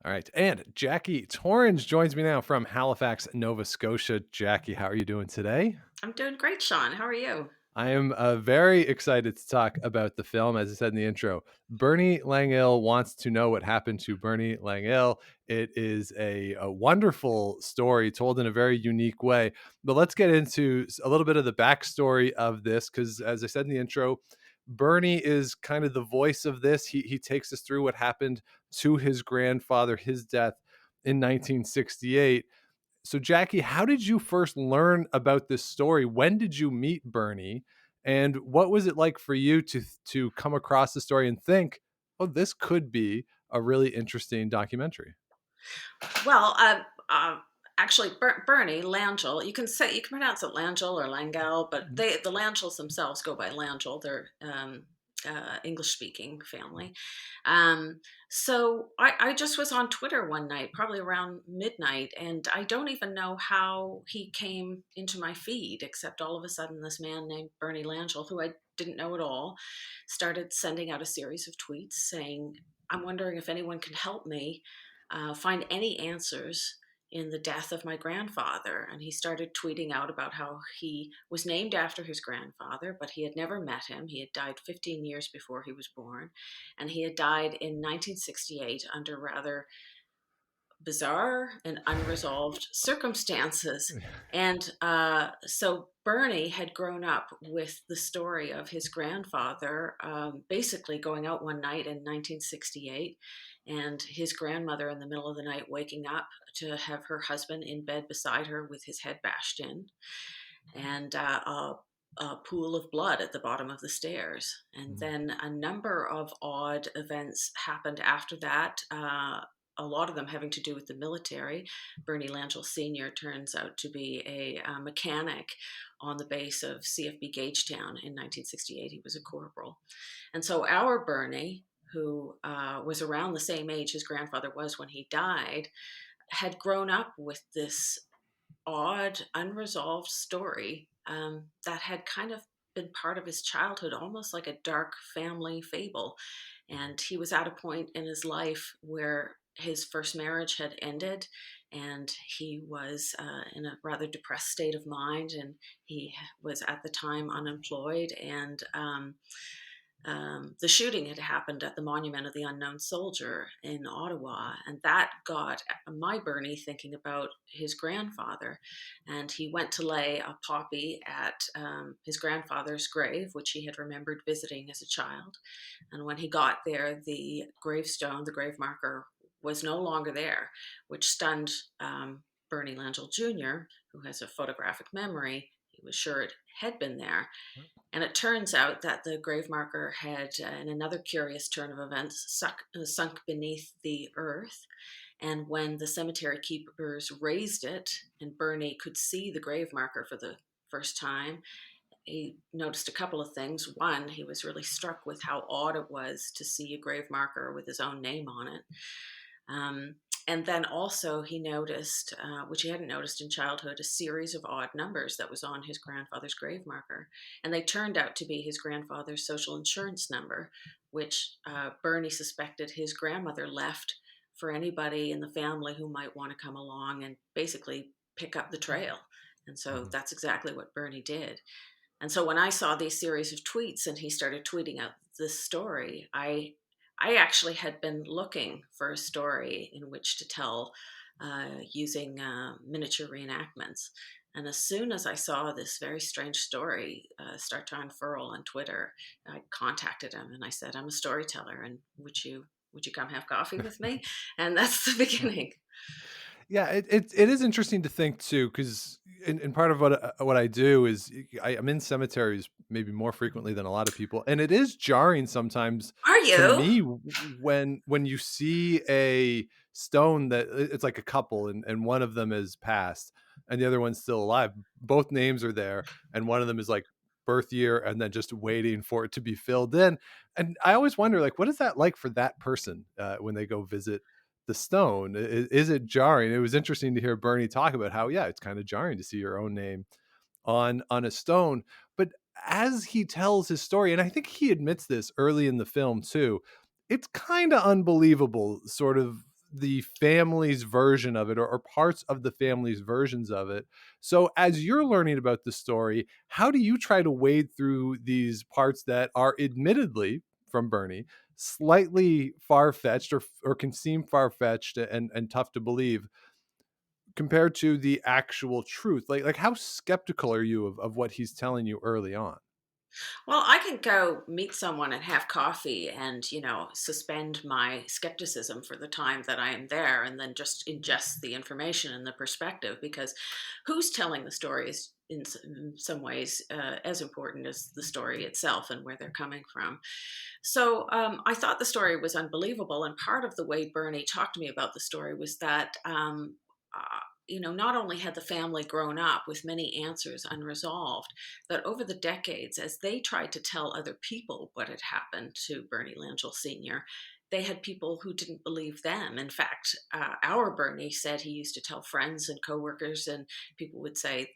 All right. And Jackie Torrens joins me now from Halifax, Nova Scotia. Jackie, how are you doing today? I'm doing great, Sean. How are you? I am very excited to talk about the film. As I said in the intro, Bernie Langille wants to know what happened to Bernie Langille. It is a wonderful story told in a very unique way. But let's get into a little bit of the backstory of this, because as I said in the intro, Bernie is kind of the voice of this. He takes us through what happened to his grandfather, his death in 1968. So, Jackie, how did you first learn about this story? When did you meet Bernie? And what was it like for you to come across the story and think, oh, this could be a really interesting documentary? Well, actually, Bernie Langille. You can pronounce it Langille or Langell, but the Langilles themselves go by Langille. They're English speaking family. So I just was on Twitter one night, probably around midnight, and I don't even know how he came into my feed, except all of a sudden this man named Bernie Langille, who I didn't know at all, started sending out a series of tweets saying, "I'm wondering if anyone can help me find any answers in the death of my grandfather." And he started tweeting out about how he was named after his grandfather, but he had never met him. He had died 15 years before he was born, and he had died in 1968 under rather bizarre and unresolved circumstances. And so Bernie had grown up with the story of his grandfather basically going out one night in 1968 and his grandmother in the middle of the night waking up to have her husband in bed beside her with his head bashed in and a pool of blood at the bottom of the stairs. And then a number of odd events happened after that. A lot of them having to do with the military. Bernie Langille Sr. turns out to be a mechanic on the base of CFB Gagetown in 1968. He was a corporal. And so our Bernie, who was around the same age his grandfather was when he died, had grown up with this odd, unresolved story that had kind of been part of his childhood, almost like a dark family fable. And he was at a point in his life where his first marriage had ended and he was in a rather depressed state of mind, and he was at the time unemployed, and the shooting had happened at the Monument of the Unknown Soldier in Ottawa, and that got my Bernie thinking about his grandfather. And he went to lay a poppy at his grandfather's grave, which he had remembered visiting as a child. And when he got there, the gravestone, the grave marker, was no longer there, which stunned Bernie Langille Jr., who has a photographic memory. He was sure it had been there. And it turns out that the grave marker had, in another curious turn of events, sunk beneath the earth. And when the cemetery keepers raised it and Bernie could see the grave marker for the first time, he noticed a couple of things. One, he was really struck with how odd it was to see a grave marker with his own name on it. Um, and then also he noticed, which he hadn't noticed in childhood, a series of odd numbers that was on his grandfather's grave marker. And they turned out to be his grandfather's social insurance number, which Bernie suspected his grandmother left for anybody in the family who might want to come along and basically pick up the trail. And so Mhm. that's exactly what Bernie did. And so when I saw these series of tweets and he started tweeting out this story, I actually had been looking for a story in which to tell using miniature reenactments. And as soon as I saw this very strange story start to unfurl on Twitter, I contacted him and I said, "I'm a storyteller, and would you come have coffee with me?" And that's the beginning. Yeah, it is interesting to think too, because in part of what I do is I'm in cemeteries maybe more frequently than a lot of people, and it is jarring sometimes Are to you? me when you see a stone that it's like a couple, and one of them is passed and the other one's still alive. Both names are there, and one of them is like birth year and then just waiting for it to be filled in. And I always wonder, like, what is that like for that person when they go visit the stone? Is it jarring? It was interesting to hear Bernie talk about how, yeah, it's kind of jarring to see your own name on a stone. But as he tells his story, and I think he admits this early in the film too, it's kind of unbelievable, sort of the family's version of it, or parts of the family's versions of it. So as you're learning about the story, how do you try to wade through these parts that are admittedly from Bernie slightly far-fetched, or can seem far-fetched and tough to believe, compared to the actual truth? Like how skeptical are you of what he's telling you early on? Well, I can go meet someone and have coffee and, suspend my skepticism for the time that I am there and then just ingest the information and the perspective because who's telling the story is in some ways as important as the story itself and where they're coming from. So I thought the story was unbelievable. And part of the way Bernie talked to me about the story was that. Not only had the family grown up with many answers unresolved, but over the decades, as they tried to tell other people what had happened to Bernie Langille Sr., they had people who didn't believe them. In fact, our Bernie said he used to tell friends and coworkers, and people would say,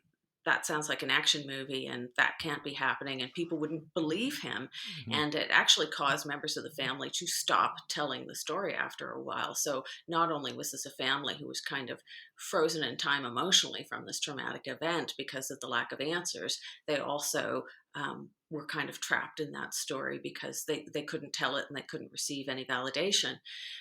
that sounds like an action movie and that can't be happening. And people wouldn't believe him. Mhm. And it actually caused members of the family to stop telling the story after a while. So not only was this a family who was kind of frozen in time emotionally from this traumatic event because of the lack of answers, they also were kind of trapped in that story because they couldn't tell it and they couldn't receive any validation.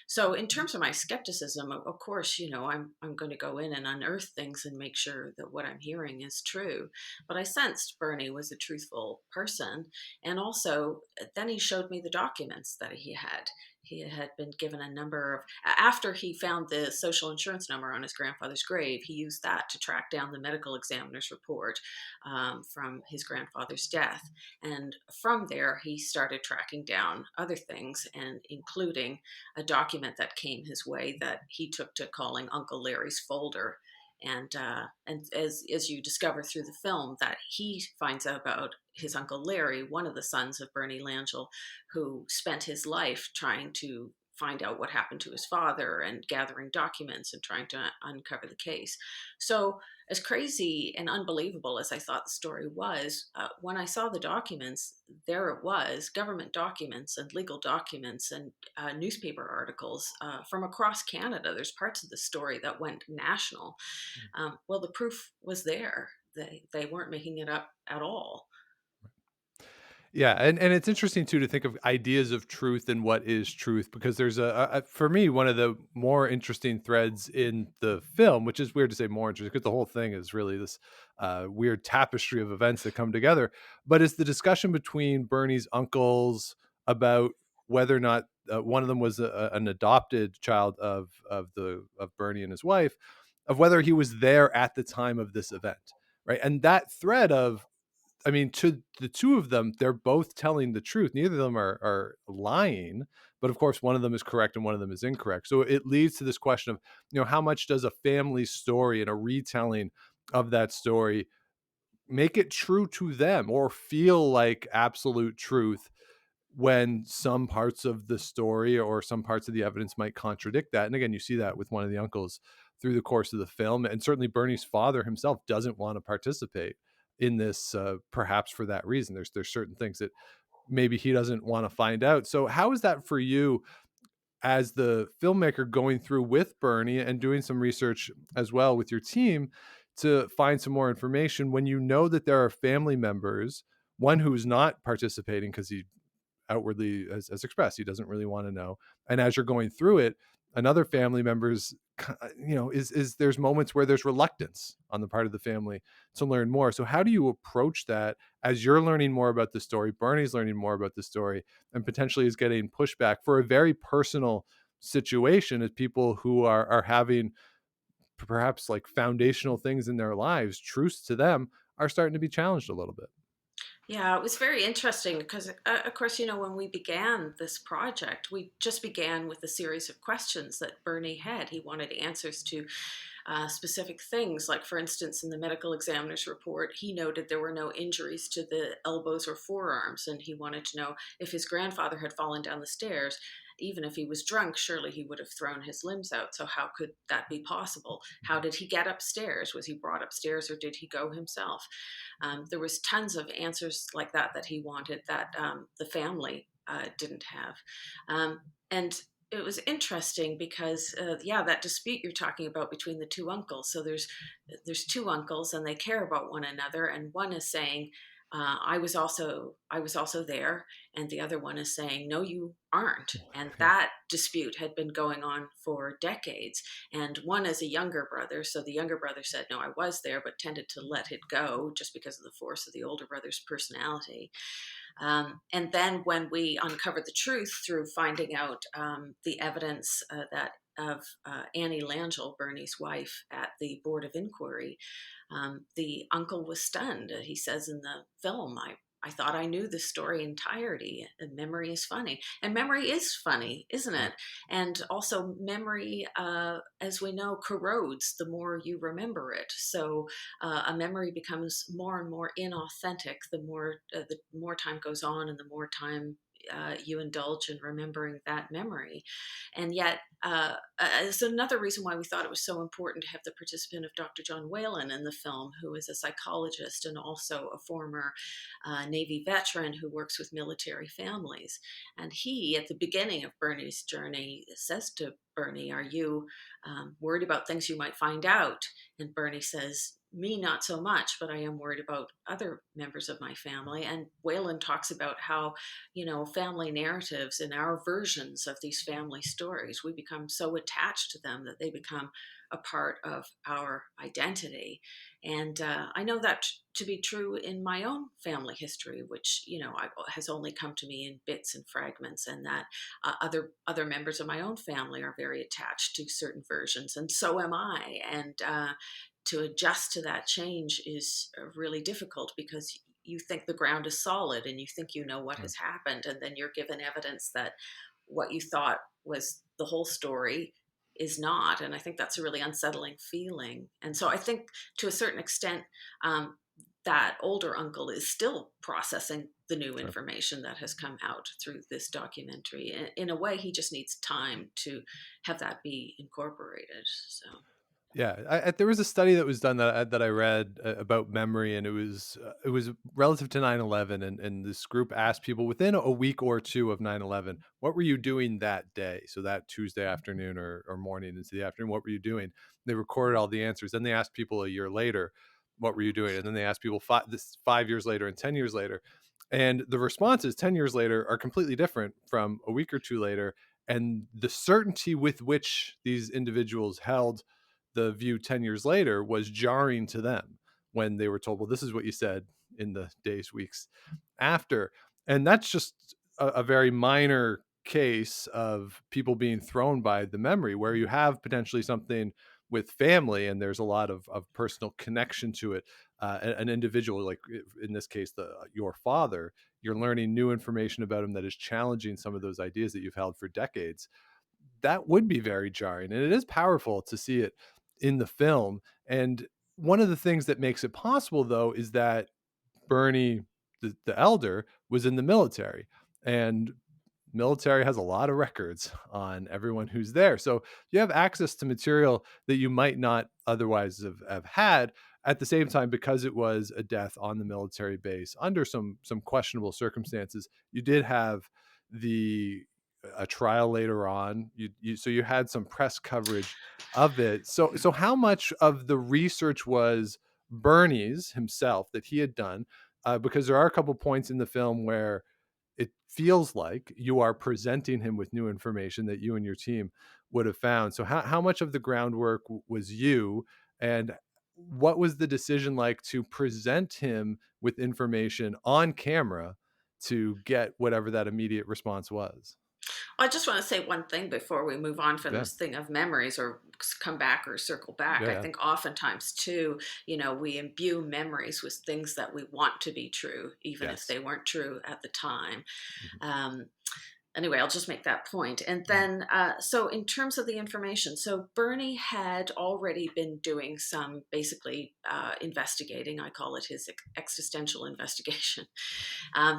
So, in terms of my skepticism, of course, I'm going to go in and unearth things and make sure that what I'm hearing is true. But I sensed Bernie was a truthful person. And also, then he showed me the documents that he had. He had been given a number of, after he found the social insurance number on his grandfather's grave, he used that to track down the medical examiner's report from his grandfather's death. And from there, he started tracking down other things, and including a document that came his way that he took to calling Uncle Larry's folder. And as you discover through the film, that he finds out about his Uncle Larry, one of the sons of Bernie Langille, who spent his life trying to find out what happened to his father and gathering documents and trying to uncover the case. So, as crazy and unbelievable as I thought the story was, when I saw the documents, there it was, government documents and legal documents and newspaper articles from across Canada. There's parts of the story that went national. Well, the proof was there. They weren't making it up at all. Yeah, and it's interesting too to think of ideas of truth and what is truth, because there's for me, one of the more interesting threads in the film, which is weird to say more interesting because the whole thing is really this weird tapestry of events that come together, but it's the discussion between Bernie's uncles about whether or not one of them was an adopted child of Bernie and his wife, of whether he was there at the time of this event, right? And that thread of, I mean, to the two of them, they're both telling the truth. Neither of them are lying, but of course, one of them is correct and one of them is incorrect. So it leads to this question of, how much does a family story and a retelling of that story make it true to them or feel like absolute truth, when some parts of the story or some parts of the evidence might contradict that. And again, you see that with one of the uncles through the course of the film. And certainly Bernie's father himself doesn't want to participate in this, perhaps for that reason. There's certain things that maybe he doesn't want to find out. So how is that for you as the filmmaker, going through with Bernie and doing some research as well with your team to find some more information, when you know that there are family members, one who's not participating because he outwardly as expressed he doesn't really want to know, and as you're going through it, another family member's, is there's moments where there's reluctance on the part of the family to learn more. So how do you approach that as you're learning more about the story, Bernie's learning more about the story, and potentially is getting pushback for a very personal situation, as people who are having perhaps like foundational things in their lives, truths to them, are starting to be challenged a little bit? Yeah, it was very interesting because, of course, when we began this project, we just began with a series of questions that Bernie had. He wanted answers to specific things. Like, for instance, in the medical examiner's report, he noted there were no injuries to the elbows or forearms, and he wanted to know if his grandfather had fallen down the stairs. Even if he was drunk, surely he would have thrown his limbs out. So, how could that be possible? How did he get upstairs? Was he brought upstairs or did he go himself? There was tons of answers like that he wanted that the family didn't have. And it was interesting because yeah, that dispute you're talking about between the two uncles. So there's two uncles and they care about one another, and one is saying, I was also there, and the other one is saying, no, you aren't. And Yeah. that dispute had been going on for decades. And one is a younger brother, so the younger brother said, no, I was there, but tended to let it go just because of the force of the older brother's personality. And then when we uncovered the truth through finding out the evidence that of Annie Langille, Bernie's wife, at the Board of Inquiry, the uncle was stunned. He says in the film, I thought I knew the story entirety. And memory is funny. And memory is funny, isn't Yeah. it? And also, memory, as we know, corrodes the more you remember it. So a memory becomes more and more inauthentic the more time goes on and the more time you indulge in remembering that memory. And yet, it's another reason why we thought it was so important to have the participant of Dr. John Whalen in the film, who is a psychologist and also a former Navy veteran who works with military families. And he, at the beginning of Bernie's journey, says to Bernie, are you worried about things you might find out? And Bernie says, me, not so much, but I am worried about other members of my family. And Whalen talks about how, family narratives and our versions of these family stories, we become so attached to them that they become a part of our identity. And I know that to be true in my own family history, which has only come to me in bits and fragments, and that other members of my own family are very attached to certain versions, and so am I. And to adjust to that change is really difficult because you think the ground is solid and you think you know what Yeah. has happened, and then you're given evidence that what you thought was the whole story is not. And I think that's a really unsettling feeling. And so I think to a certain extent, um, that older uncle is still processing the new Sure. information that has come out through this documentary. In a way, he just needs time to have that be incorporated. So, Yeah, there was a study that was done that I read about memory, and it was relative to 9/11, and this group asked people within a week or two of 9/11, what were you doing that day? So that Tuesday afternoon or morning into the afternoon, what were you doing? They recorded all the answers. Then they asked people a year later, what were you doing? And then they asked people 5 years later and 10 years later, and the responses 10 years later are completely different from a week or two later, and the certainty with which these individuals held the view 10 years later was jarring to them when they were told, well, this is what you said in the days, weeks after. And that's just a very minor case of people being thrown by the memory, where you have potentially something with family and there's a lot of personal connection to it. An individual, like in this case, your father, you're learning new information about him that is challenging some of those ideas that you've held for decades. That would be very jarring, and it is powerful to see it in the film. And one of the things that makes it possible, though, is that Bernie, the elder, was in the military, and military has a lot of records on everyone who's there. So you have access to material that you might not otherwise have had. At the same time, because it was a death on the military base under some questionable circumstances, you did have the a trial later on. So you had some press coverage of it. So how much of the research was Bernie's himself that he had done? Because there are a couple points in the film where it feels like you are presenting him with new information that you and your team would have found. So how much of the groundwork was you, and what was the decision like to present him with information on camera to get whatever that immediate response was? I just want to say one thing before we move on from Yeah. this thing of memories or come back or circle back. Yeah. I Yeah. think oftentimes, too, we imbue memories with things that we want to be true, even if Yes. they weren't true at the time. Mhm. Um, anyway, I'll just make that point. And Mhm. then, so in terms of the information, so Bernie had already been doing some basically investigating. I call it his existential investigation.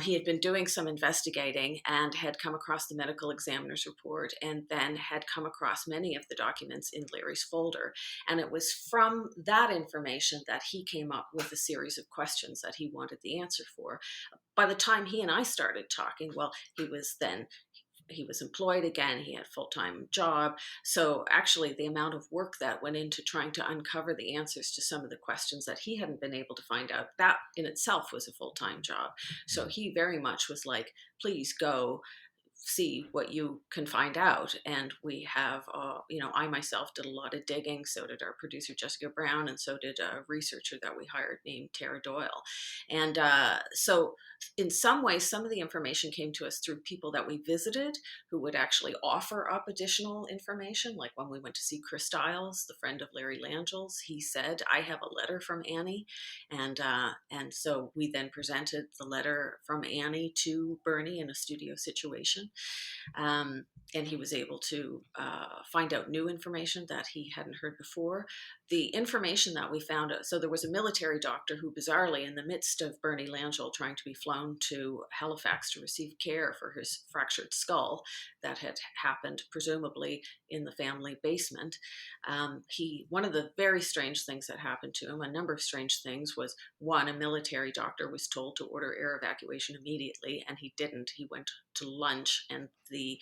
He had been doing some investigating and had come across the medical examiner's report, and then had come across many of the documents in Larry's folder. And it was from that information that he came up with a series of questions that he wanted the answer for. By the time he and I started talking, well, he was then he was employed again. He had a full-time job. So actually, the amount of work that went into trying to uncover the answers to some of the questions that he hadn't been able to find out, that in itself was a full-time job. So Mhm. he very much was like, please go see what you can find out. And we have, I myself did a lot of digging. So did our producer, Jessica Brown, and so did a researcher that we hired named Tara Doyle. And so, in some ways, some of the information came to us through people that we visited who would actually offer up additional information. Like when we went to see Chris Stiles, the friend of Larry Langille's, he said, I have a letter from Annie. And so we then presented the letter from Annie to Bernie in a studio situation. Um, and he was able to find out new information that he hadn't heard before. The information that we found, so there was a military doctor who, bizarrely, in the midst of Bernie Langille trying to be flown to Halifax to receive care for his fractured skull that had happened, presumably in the family basement, one of the very strange things that happened to him, a number of strange things, was one, a military doctor was told to order air evacuation immediately, and he didn't. He went to lunch, and the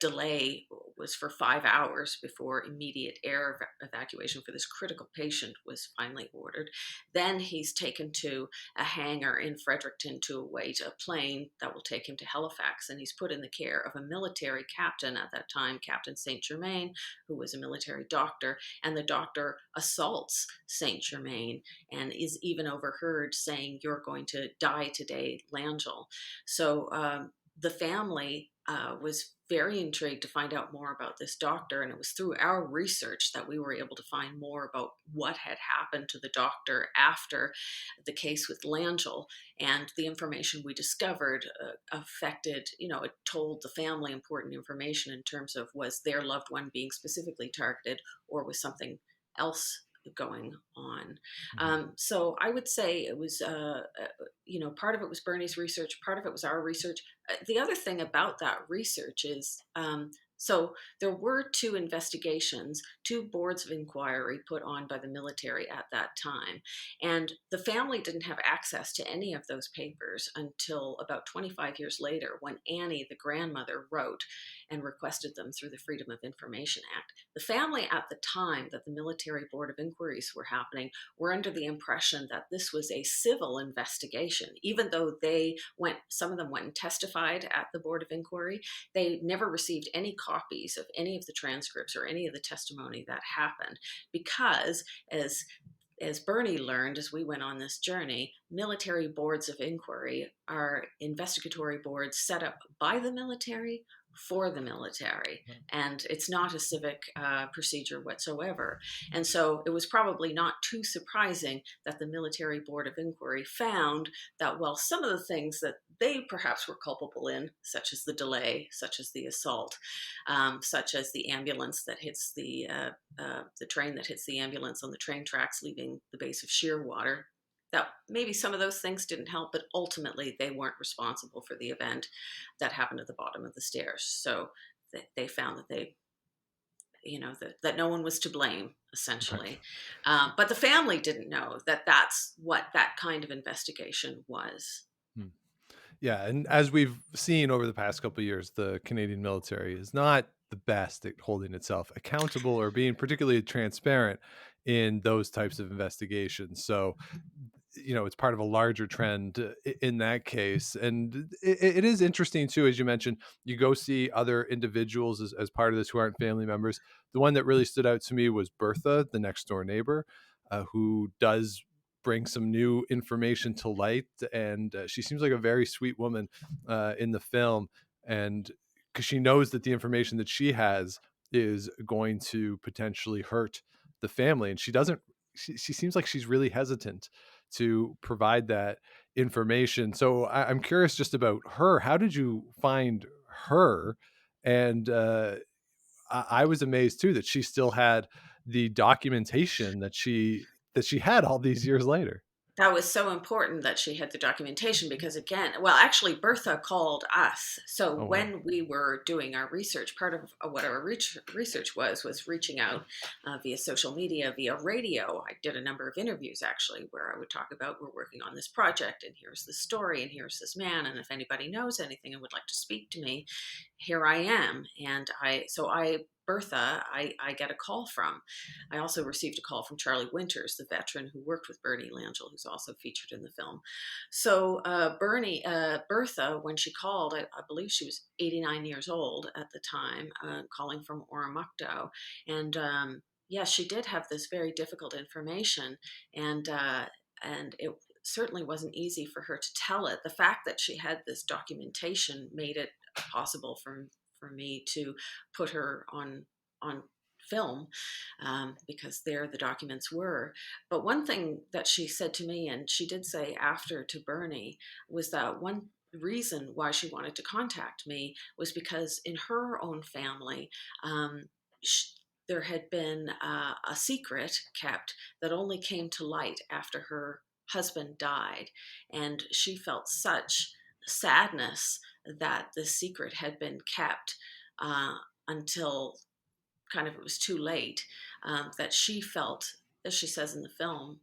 delay was for 5 hours before immediate air evacuation for this critical patient was finally ordered. Then he's taken to a hangar in Fredericton to await a plane that will take him to Halifax, and he's put in the care of a military captain at that time, Captain St. Germain, who was a military doctor, and the doctor assaults St. Germain and is even overheard saying, "You're going to die today, Langille." So the family was very intrigued to find out more about this doctor, and it was through our research that we were able to find more about what had happened to the doctor after the case with Langille. And the information we discovered affected, it told the family important information in terms of, was their loved one being specifically targeted, or was something else going on. Mhm. So I would say it was, part of it was Bernie's research, part of it was our research. The other thing about that research is, so there were two investigations, two boards of inquiry put on by the military at that time. And the family didn't have access to any of those papers until about 25 years later, when Annie, the grandmother, wrote and requested them through the Freedom of Information Act. The family at the time that the military board of inquiries were happening were under the impression that this was a civil investigation. Even though some of them went and testified at the board of inquiry, they never received any copies of any of the transcripts or any of the testimony that happened, because as Bernie learned as we went on this journey, military boards of inquiry are investigatory boards set up by the military for the military. And it's not a civic procedure whatsoever. And so it was probably not too surprising that the military board of inquiry found that, well, some of the things that they perhaps were culpable in, such as the delay, such as the assault, such as the ambulance that hits the train that hits the ambulance on the train tracks leaving the base of Shearwater, that maybe some of those things didn't help, but ultimately they weren't responsible for the event that happened at the bottom of the stairs. So they found that that no one was to blame, Right. essentially. But the family didn't know that that's what that kind of investigation was. Hmm. Yeah, and as we've seen over the past couple of years, the Canadian military is not the best at holding itself accountable or being particularly transparent in those types of investigations. So, it's part of a larger trend in that case. And it is interesting too, as you mentioned, you go see other individuals as part of this who aren't family members. The one that really stood out to me was Bertha, the next door neighbor, who does bring some new information to light. And she seems like a very sweet woman in the film. And because she knows that the information that she has is going to potentially hurt the family. And she seems like she's really hesitant to provide that information. So I'm curious just about her. How did you find her? And I was amazed too that she still had the documentation that she had all these years later. That was so important that she had the documentation, because, again, well, actually, Bertha called us. So Oh wow. when we were doing our research, part of what our research was reaching out via social media, via radio. I did a number of interviews, actually, where I would talk about, we're working on this project, and here's the story, and here's this man, and if anybody knows anything and would like to speak to me, here I am. And Bertha, I get a call from. I also received a call from Charlie Winters, the veteran who worked with Bernie Langille, who's also featured in the film. So Bertha, when she called, I believe she was 89 years old at the time, calling from Oromocto. And yes, she did have this very difficult information, and it certainly wasn't easy for her to tell it. The fact that she had this documentation made it possible for me to put her on film, because there the documents were. But one thing that she said to me, and she did say after to Bernie, was that one reason why she wanted to contact me was because in her own family, um, sh there had been a secret kept that only came to light after her husband died. And she felt such sadness that the secret had been kept uh, until kind of it was too late, that she felt, as she says in the film,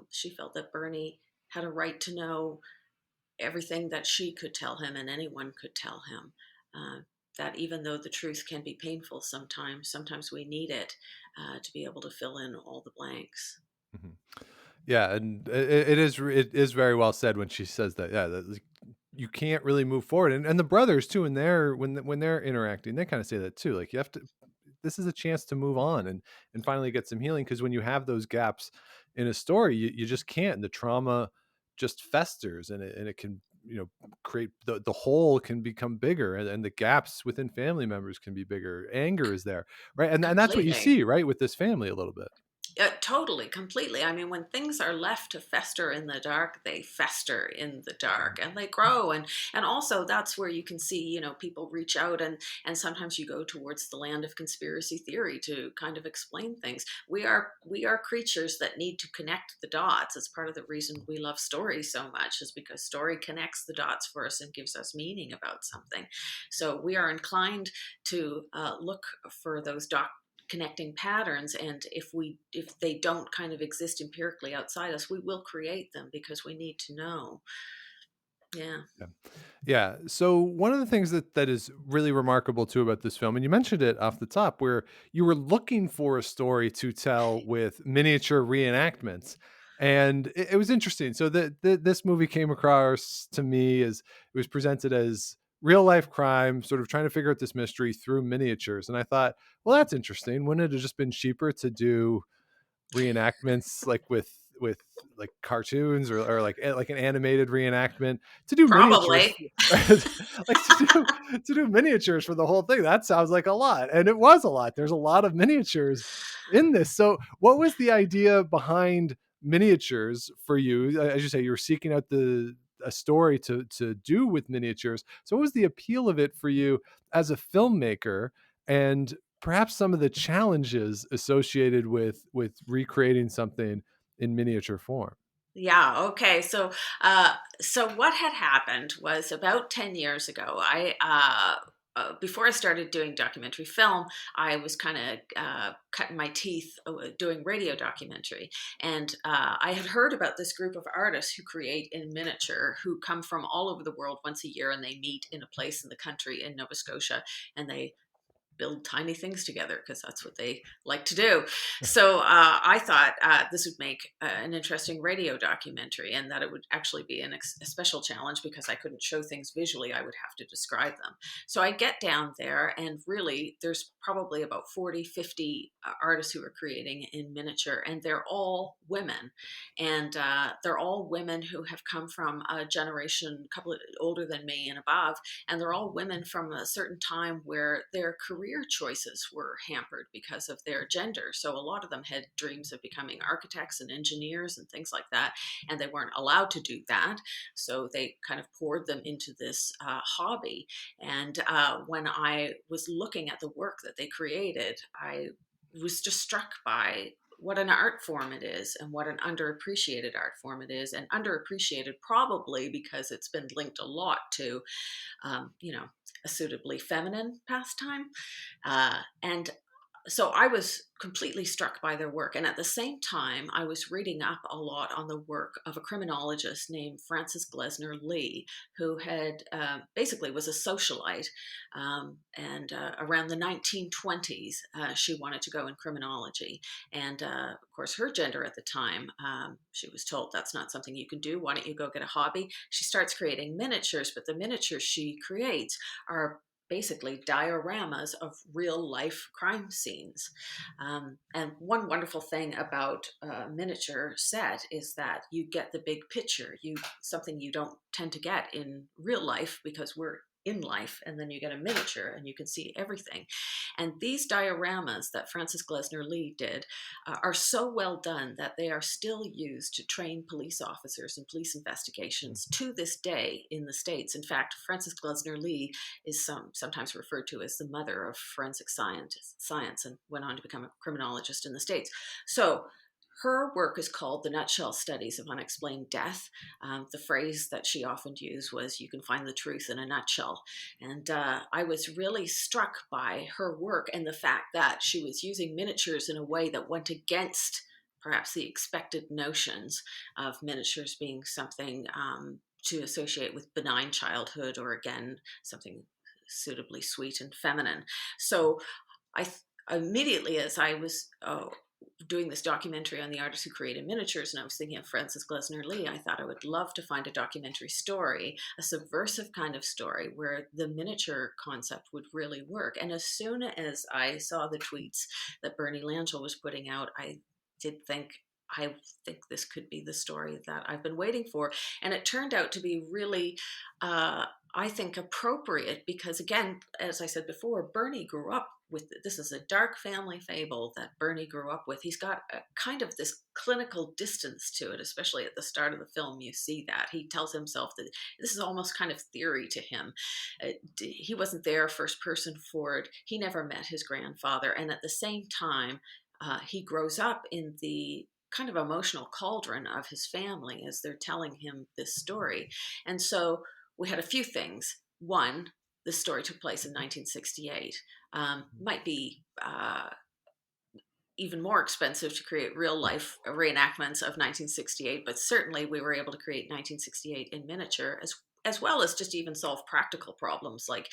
she felt that Bernie had a right to know everything that she could tell him and anyone could tell him. Uh, that even though the truth can be painful sometimes, sometimes we need it to be able to fill in all the blanks. Mhm. Yeah, and it is very well said when she says that. Yeah, that, like, you can't really move forward, and the brothers too, and they're when they're interacting, they kind of say that too. Like, you have to. This is a chance to move on and finally get some healing, because when you have those gaps in a story, you just can't. And the trauma just festers, and it can, create the hole can become bigger, and the gaps within family members can be bigger. Anger is there, right? And that's what you Completely. see, right, with this family a little bit. Totally, completely. I mean, when things are left to fester in the dark, they fester in the dark and they grow. And also that's where you can see, people reach out, and sometimes you go towards the land of conspiracy theory to kind of explain things. We are creatures that need to connect the dots. It's part of the reason we love story so much, is because story connects the dots for us and gives us meaning about something. So we are inclined to look for those connecting patterns, and if they don't kind of exist empirically outside us, we will create them because we need to know. Yeah. Yeah. Yeah. So one of the things that is really remarkable too about this film, and you mentioned it off the top, where you were looking for a story to tell with miniature reenactments, and it was interesting. So this movie came across to me as it was presented as real life crime, sort of trying to figure out this mystery through miniatures, and I thought, well, that's interesting. Wouldn't it have just been cheaper to do reenactments, like with like cartoons, or like an animated reenactment, to do miniatures, Probably. like to do miniatures for the whole thing? That sounds like a lot, and it was a lot. There's a lot of miniatures in this. So what was the idea behind miniatures for you? As you say, you were seeking out the a story to do with miniatures. So what was the appeal of it for you as a filmmaker, and perhaps some of the challenges associated with recreating something in miniature form? Yeah. Okay. So what had happened was about 10 years ago, before I started doing documentary film, I was kind of cutting my teeth doing radio documentary. And I had heard about this group of artists who create in miniature, who come from all over the world once a year, and they meet in a place in the country in Nova Scotia, and they build tiny things together because that's what they like to do. So I thought this would make an interesting radio documentary, and that it would actually be a special challenge because I couldn't show things visually. I would have to describe them. So I get down there, and really, there's probably about 40, 50 artists who are creating in miniature, and they're all women. And they're all women who have come from a generation, a couple of older than me and above, and they're all women from a certain time where their career choices were hampered because of their gender. So a lot of them had dreams of becoming architects and engineers and things like that, and they weren't allowed to do that. So they kind of poured them into this hobby. And when I was looking at the work that they created, I was just struck by what an art form it is, and what an underappreciated art form it is, and underappreciated probably because it's been linked a lot to um, you know, a suitably feminine pastime. And so I was completely struck by their work. And at the same time, I was reading up a lot on the work of a criminologist named Frances Glessner Lee, who had basically was a socialite. And around the 1920s, she wanted to go in criminology. And of course, her gender at the time, she was told that's not something you can do. Why don't you go get a hobby? She starts creating miniatures, but the miniatures she creates are basically dioramas of real life crime scenes. And one wonderful thing about a miniature set is that you get the big picture. You something you don't tend to get in real life because we're in life, and then you get a miniature and you can see everything. And these dioramas that Frances Glessner Lee did are so well done that they are still used to train police officers in police investigations to this day in the States. In fact, Frances Glessner Lee is sometimes referred to as the mother of forensic science, and went on to become a criminologist in the States. So her work is called The Nutshell Studies of Unexplained Death. The phrase that she often used was, "You can find the truth in a nutshell." And I was really struck by her work and the fact that she was using miniatures in a way that went against perhaps the expected notions of miniatures being something to associate with benign childhood, or again, something suitably sweet and feminine. So immediately, as I was doing this documentary on the artists who created miniatures, and I was thinking of Frances Glessner Lee, I thought I would love to find a documentary story, a subversive kind of story where the miniature concept would really work. And as soon as I saw the tweets that Bernie Langille was putting out, I did think, I think this could be the story that I've been waiting for. And it turned out to be really, I think, appropriate because, again, as I said before, Bernie grew up with this is a dark family fable that Bernie grew up with. He's got a kind of this clinical distance to it, especially at the start of the film. You see that he tells himself that this is almost kind of theory to him. He wasn't there first person forward. He never met his grandfather. And at the same time, he grows up in the kind of emotional cauldron of his family as they're telling him this story. And so we had a few things. One, this story took place in 1968. Might be even more expensive to create real life reenactments of 1968, but certainly we were able to create 1968 in miniature, as well as just even solve practical problems like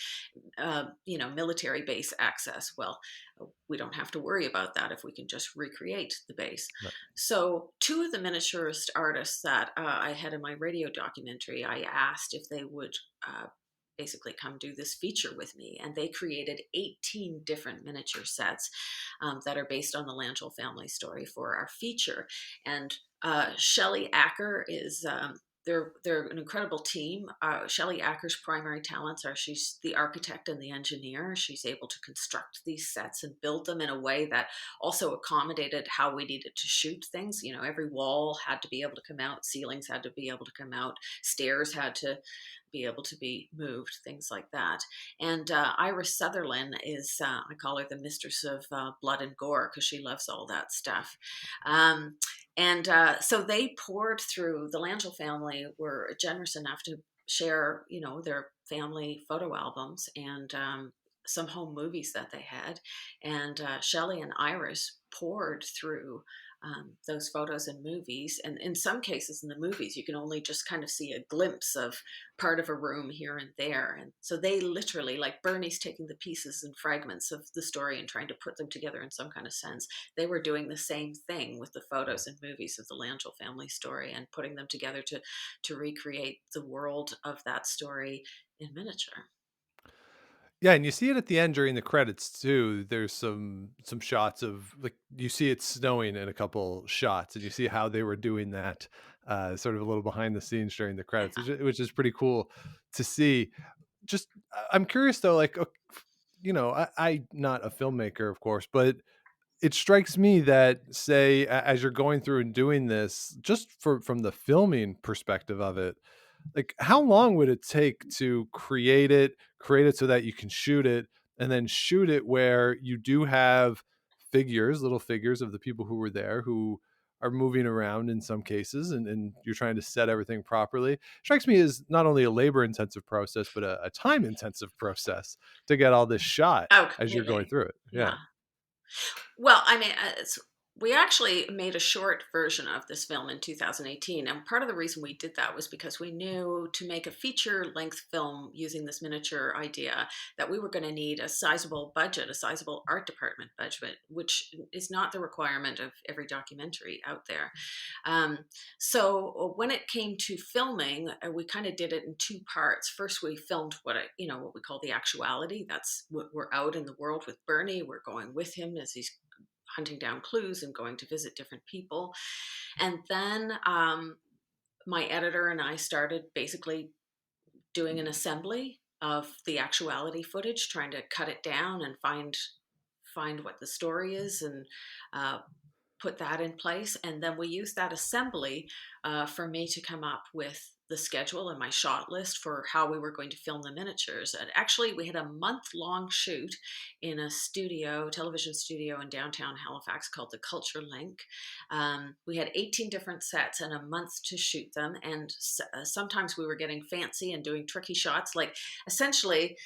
military base access. Well, we don't have to worry about that if we can just recreate the base. Right. So two of the miniaturist artists that I had in my radio documentary, I asked if they would basically come do this feature with me, and they created 18 different miniature sets that are based on the Langille family story for our feature. And Shelley Acker is they're an incredible team. Shelley Acker's primary talents are she's the architect and the engineer. She's able to construct these sets and build them in a way that also accommodated how we needed to shoot things. You know, every wall had to be able to come out, ceilings had to be able to come out, stairs had to be able to be moved, things like that. And Iris Sutherland is, I call her the mistress of blood and gore because she loves all that stuff. And so they poured through, the Langille family were generous enough to share, their family photo albums and some home movies that they had. And Shelley and Iris poured through those photos and movies. And in some cases in the movies, you can only just kind of see a glimpse of part of a room here and there. And so they literally, like Bernie's taking the pieces and fragments of the story and trying to put them together in some kind of sense. They were doing the same thing with the photos and movies of the Langille family story and putting them together to recreate the world of that story in miniature. Yeah, and you see it at the end during the credits too. There's some shots of like you see it snowing in a couple shots, and you see how they were doing that, sort of a little behind the scenes during the Yeah. credits, which is pretty cool to see. Just I'm curious though, like I not a filmmaker, of course, but it strikes me that say as you're going through and doing this, just from the filming perspective of it, like how long would it take to create it so that you can shoot it, and then shoot it where you do have little figures of the people who were there who are moving around in some cases, and you're trying to set everything properly. Strikes me as not only a labor intensive process but a time intensive process to get all this shot Oh, as you're going completely. through it. Yeah. Yeah. Well, I mean, we actually made a short version of this film in 2018. And part of the reason we did that was because we knew to make a feature length film using this miniature idea that we were going to need a sizable budget, a sizable art department budget, which is not the requirement of every documentary out there. Um, so when it came to filming, we kind of did it in two parts. First, we filmed what we call the actuality. That's what we're out in the world with Bernie. We're going with him as he's hunting down clues and going to visit different people. And then my editor and I started basically doing an assembly of the actuality footage, trying to cut it down and find what the story is and uh, put that in place. And then we used that assembly for me to come up with the schedule and my shot list for how we were going to film the miniatures. And actually, we had a month-long shoot in a studio, television studio in downtown Halifax called the Culture Link. We had 18 different sets and a month to shoot them. And sometimes we were getting fancy and doing tricky shots, like essentially.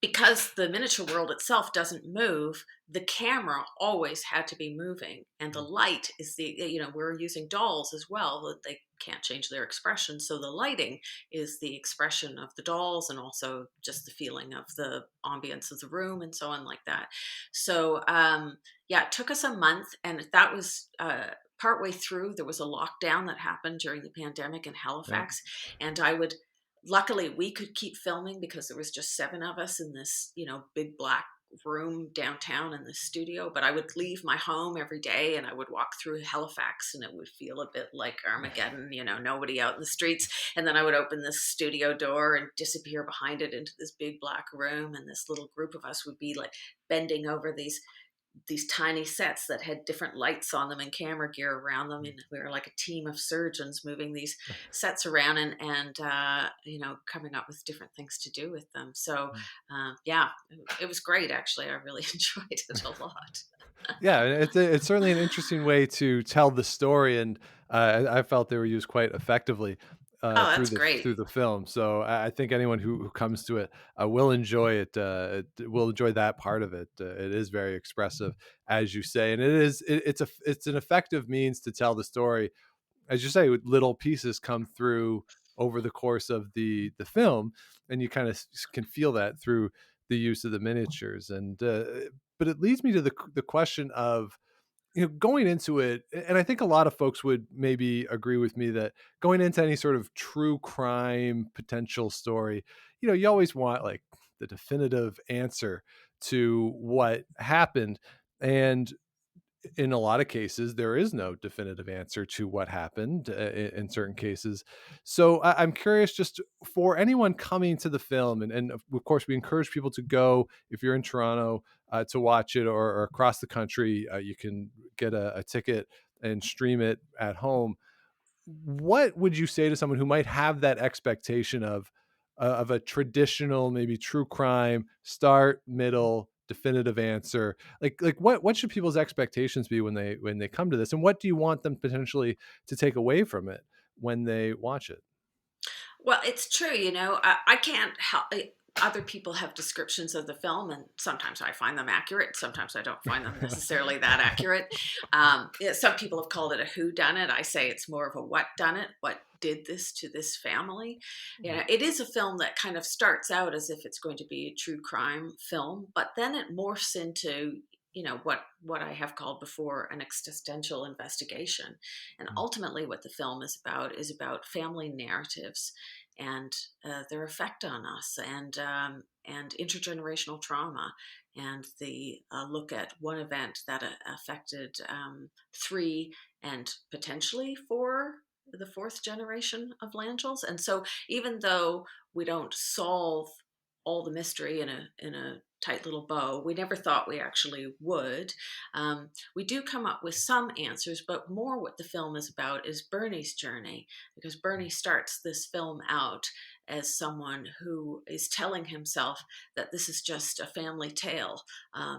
Because the miniature world itself doesn't move, the camera always had to be moving. And the light is we're using dolls as well, that they can't change their expression. So the lighting is the expression of the dolls and also just the feeling of the ambience of the room and so on, like that. So, yeah, it took us a month. And that was, partway through, there was a lockdown that happened during the pandemic in Yeah. Halifax. And luckily we could keep filming because there was just seven of us in this big black room downtown in the studio. But I would leave my home every day and I would walk through Halifax and it would feel a bit like Armageddon, nobody out in the streets. And then I would open this studio door and disappear behind it into this big black room, and this little group of us would be like bending over these tiny sets that had different lights on them and camera gear around them, and we were like a team of surgeons moving these sets around and coming up with different things to do with them. So yeah, it was great. Actually, I really enjoyed it a lot. Yeah, it's certainly an interesting way to tell the story, and I felt they were used quite effectively Oh, through that's great. the film. So I think anyone who comes to it will enjoy it. Will enjoy that part of it. It is very expressive, as you say, and it's an effective means to tell the story, as you say, little pieces come through over the course of the film, and you kind of can feel that through the use of the miniatures. And but it leads me to the question of, going into it, and I think a lot of folks would maybe agree with me that going into any sort of true crime potential story, you always want like the definitive answer to what happened. And in a lot of cases, there is no definitive answer to what happened in certain cases. So I'm curious, just for anyone coming to the film, and of course, we encourage people to go if you're in Toronto to watch it, or across the country. You can get a ticket and stream it at home. What would you say to someone who might have that expectation of a traditional, maybe true crime start, middle, definitive answer? Like what should people's expectations be when they come to this, and what do you want them potentially to take away from it when they watch it? Well, it's true. I can't help. Other people have descriptions of the film, and sometimes I find them accurate. Sometimes I don't find them necessarily that accurate. Yeah, some people have called it a who done it. I say it's more of a what done it. What did this to this family? It is a film that kind of starts out as if it's going to be a true crime film, but then it morphs into what I have called before an existential investigation. And ultimately, what the film is about family narratives and their effect on us, and intergenerational trauma, and the look at one event that affected three and potentially four, the fourth generation of Langilles. And so, even though we don't solve all the mystery in a tight little bow, we never thought we actually would. We do come up with some answers, but more what the film is about is Bernie's journey, because Bernie starts this film out as someone who is telling himself that this is just a family tale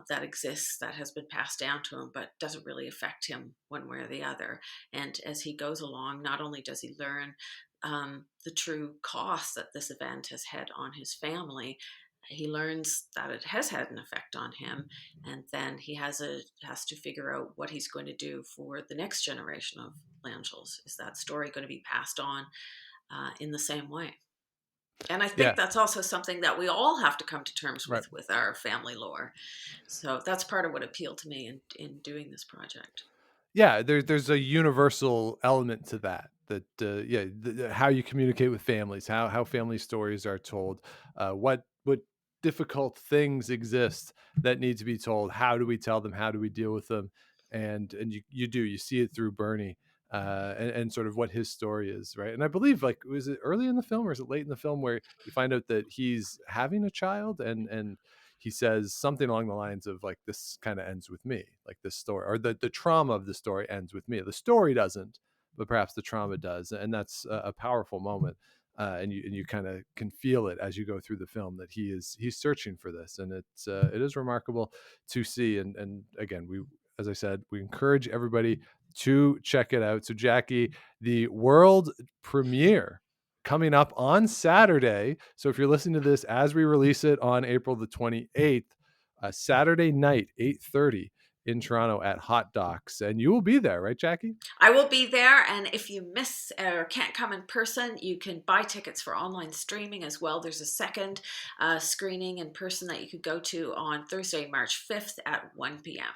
that exists, that has been passed down to him, but doesn't really affect him one way or the other. And as he goes along, not only does he learn the true cost that this event has had on his family, He learns that it has had an effect on him, and then has to figure out what he's going to do for the next generation of Langilles. Is that story going to be passed on in the same way? And I think Yeah, that's also something that we all have to come to terms right. with our family lore. So that's part of what appealed to me in doing this project. Yeah, there's a universal element to that. That yeah, how you communicate with families, how family stories are told, what difficult things exist that need to be told. How do we tell them? How do we deal with them? And you see it through Bernie, and sort of what his story is, right? And I believe, like, was it early in the film or is it late in the film where you find out that he's having a child, and he says something along the lines of, like, this kind of ends with me, like this story, or the trauma of the story ends with me. The story doesn't, but perhaps the trauma does, and that's a powerful moment. And you kind of can feel it as you go through the film that he's searching for this, and it is remarkable to see. And again, as I said, we encourage everybody to check it out. So, Jackie, the world premiere coming up on Saturday. So if you're listening to this as we release it on April the 28th, Saturday night, 8:30 in Toronto at Hot Docs. And you will be there, right, Jackie? I will be there, and if you miss or can't come in person, you can buy tickets for online streaming as well. There's a second screening in person that you could go to on Thursday, March 5th at 1 p.m.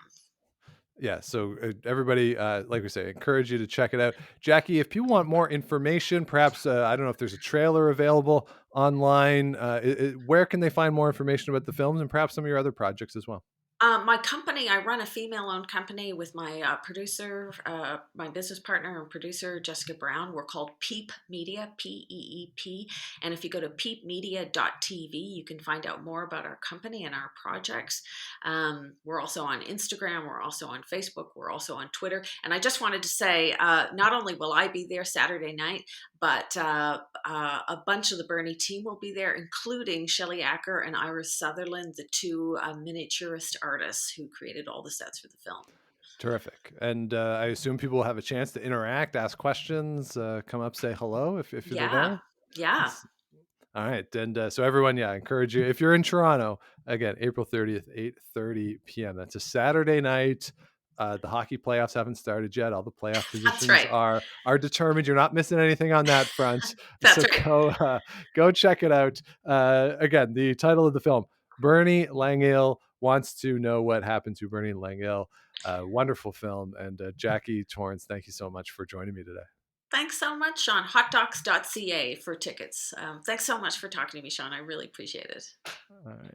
Yeah, so everybody, like we say, encourage you to check it out. Jackie, if you want more information, perhaps, I don't know if there's a trailer available online. Where can they find more information about the films and perhaps some of your other projects as well? My company, I run a female owned company with my producer, my business partner and producer, Jessica Brown. We're called Peep Media, Peep. And if you go to peepmedia.tv, you can find out more about our company and our projects. We're also on Instagram, we're also on Facebook, we're also on Twitter. And I just wanted to say, not only will I be there Saturday night, but a bunch of the Bernie team will be there, including Shelley Acker and Iris Sutherland, the two miniaturist artists who created all the sets for the film. Terrific. And I assume people will have a chance to interact, ask questions, come up, say hello if they're Yeah, there. yeah, That's, all right. And so everyone, yeah, I encourage you. If you're in Toronto, again, April 30th, 8:30 p.m. That's a Saturday night. The hockey playoffs haven't started yet. All the playoff that's positions right. are determined. You're not missing anything on that front. That's So right. go check it out. Again, the title of the film: Bernie Langille wants to know what happened to Bernie Langille. Wonderful film. And Jackie Torrens, thank you so much for joining me today. Thanks so much, Sean. Hotdocs.ca for tickets. Thanks so much for talking to me, Sean. I really appreciate it. All right.